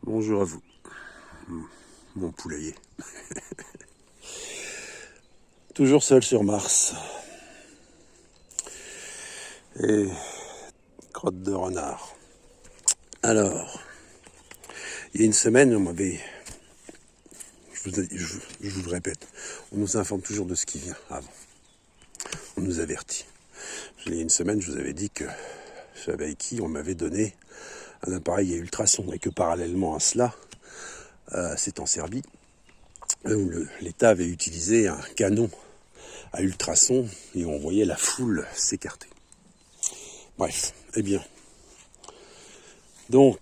Bonjour à vous, mon poulailler. Toujours seul sur Mars. Et crotte de renard. Alors, il y a une semaine, on m'avait... Je vous le répète, on nous informe toujours de ce qui vient avant. On nous avertit. Il y a une semaine, je vous avais dit que avec qui on m'avait donné un appareil à ultrasons et que parallèlement à cela, c'est en Serbie, où l'État avait utilisé un canon à ultrasons et on voyait la foule s'écarter. Bref, eh bien, donc,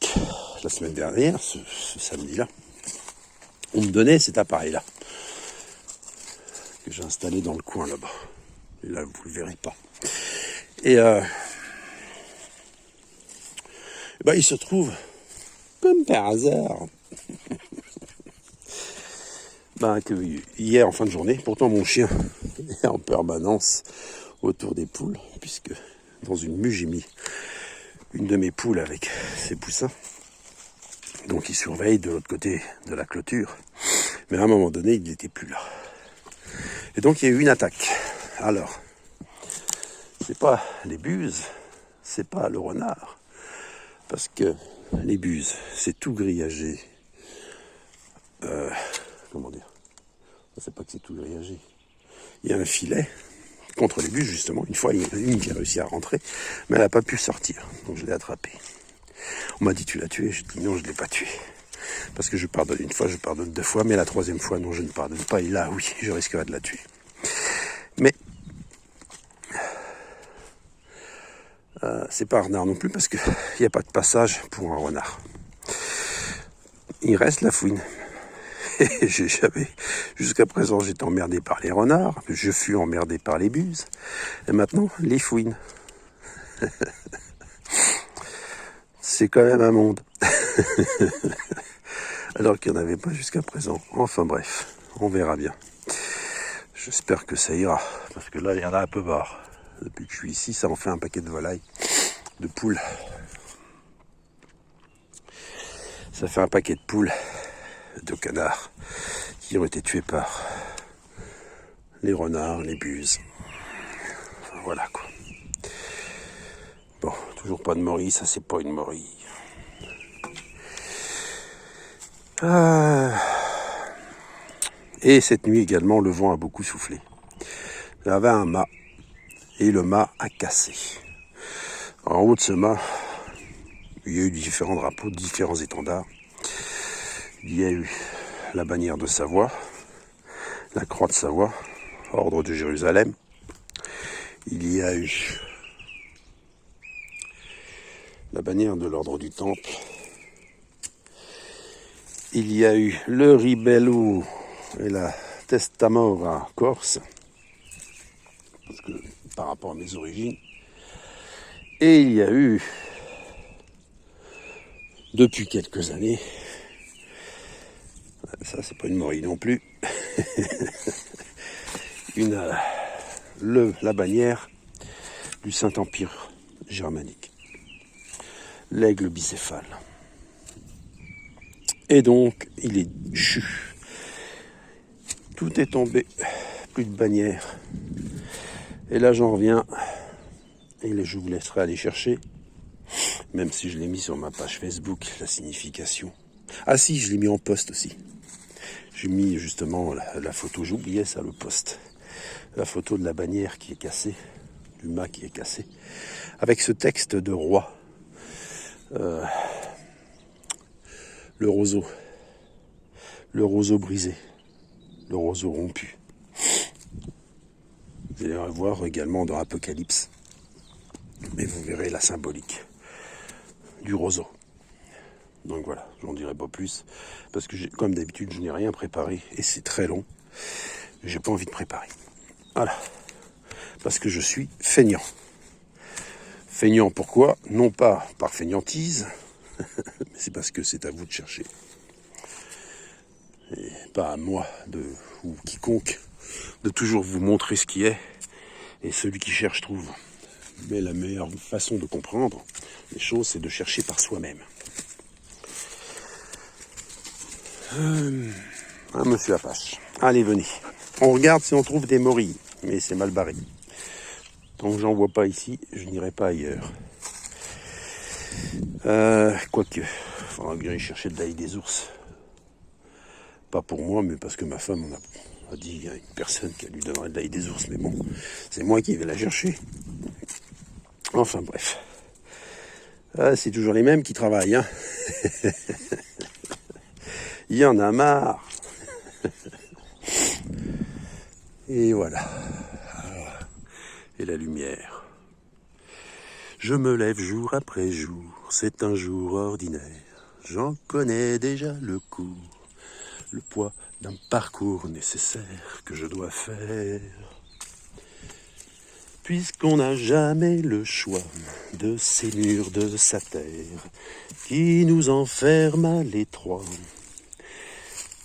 la semaine dernière, ce samedi-là, on me donnait cet appareil-là, que j'ai installé dans le coin là-bas. Et là, vous ne le verrez pas. Et il se trouve, comme par hasard, que hier en fin de journée, pourtant mon chien est en permanence autour des poules, puisque dans une mue j'ai mis une de mes poules avec ses poussins. Donc il surveille de l'autre côté de la clôture. Mais à un moment donné, il n'était plus là. Et donc il y a eu une attaque. Alors, c'est pas les buses, c'est pas le renard. Parce que les buses, c'est tout grillagé. Comment dire ? C'est pas que c'est tout grillagé. Il y a un filet contre les buses, justement. Une fois, il y en a une qui a réussi à rentrer, mais elle n'a pas pu sortir. Donc je l'ai attrapée. On m'a dit, tu l'as tué? J'ai dit, non, je ne l'ai pas tué. Parce que je pardonne une fois, je pardonne deux fois, mais la troisième fois, non, je ne pardonne pas. Et là, oui, je risquerais de la tuer. Mais c'est pas un renard non plus, parce qu'il n'y a pas de passage pour un renard. Il reste la fouine. Et jusqu'à présent, j'étais emmerdé par les renards, je fus emmerdé par les buses, et maintenant, les fouines. C'est quand même un monde. Alors qu'il n'y en avait pas jusqu'à présent. Enfin bref, on verra bien. J'espère que ça ira, parce que là, il y en a un peu marre. Depuis que je suis ici, ça en fait un paquet de volailles, de poules. Ça fait un paquet de poules, de canards, qui ont été tués par les renards, les buses. Enfin, voilà quoi. Bon, toujours pas de morille, ça c'est pas une morille. Et cette nuit également, le vent a beaucoup soufflé. Il y avait un mât, et le mât a cassé. En haut de ce mât, il y a eu différents drapeaux, différents étendards. Il y a eu la bannière de Savoie, la croix de Savoie, ordre de Jérusalem. Il y a eu la bannière de l'ordre du Temple. Il y a eu le ribello et la testamora corse, parce que par rapport à mes origines. Et il y a eu, depuis quelques années, ça c'est pas une morille non plus, la bannière du Saint-Empire germanique, l'aigle bicéphale. Et donc, il est chu. Tout est tombé, plus de bannière. Et là, j'en reviens, et je vous laisserai aller chercher, même si je l'ai mis sur ma page Facebook, la signification. Ah si, je l'ai mis en post aussi. J'ai mis justement la photo, j'oubliais ça, le post. La photo de la bannière qui est cassée, du mât qui est cassé, avec ce texte de roi. Le roseau brisé, le roseau rompu. Vous allez revoir également dans Apocalypse, mais vous verrez la symbolique du roseau. Donc voilà, j'en dirai pas plus, parce que comme d'habitude, je n'ai rien préparé, et c'est très long, j'ai pas envie de préparer. Voilà, parce que je suis feignant. Feignant pourquoi? Non pas par feignantise, mais c'est parce que c'est à vous de chercher. Et pas à moi, ou quiconque, de toujours vous montrer ce qui est, et celui qui cherche trouve. Mais la meilleure façon de comprendre les choses, c'est de chercher par soi-même. Monsieur Apache. Allez, venez. On regarde si on trouve des morilles. Mais c'est mal barré. Tant que j'en vois pas ici, je n'irai pas ailleurs. Quoique, il faudra que j'aille chercher de l'ail des ours. Pas pour moi, mais parce que ma femme a dit qu'il y a une personne qui lui donnerait de l'ail des ours. Mais bon, c'est moi qui vais la chercher. Enfin bref. C'est toujours les mêmes qui travaillent. Hein. Il y en a marre. Et voilà. Et la lumière. Je me lève jour après jour, c'est un jour ordinaire. J'en connais déjà le cours, le poids d'un parcours nécessaire que je dois faire. Puisqu'on n'a jamais le choix de ces murs de sa terre qui nous enferment à l'étroit.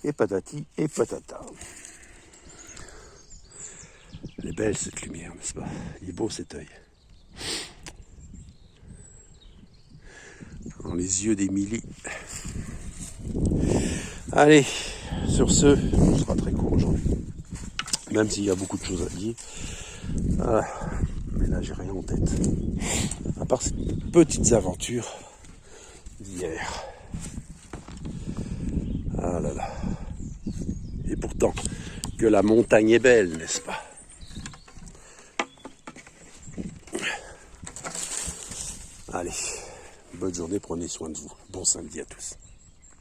Et patati et patata. Elle est belle cette lumière, n'est-ce pas? Il est beau cet œil. Dans les yeux d'Émilie. Allez, sur ce, on sera très court aujourd'hui. Même s'il y a beaucoup de choses à dire. Mais là, j'ai rien en tête. À part ces petites aventures d'hier. Ah là là. Et pourtant, que la montagne est belle, n'est-ce pas? Allez, bonne journée, prenez soin de vous. Bon samedi à tous.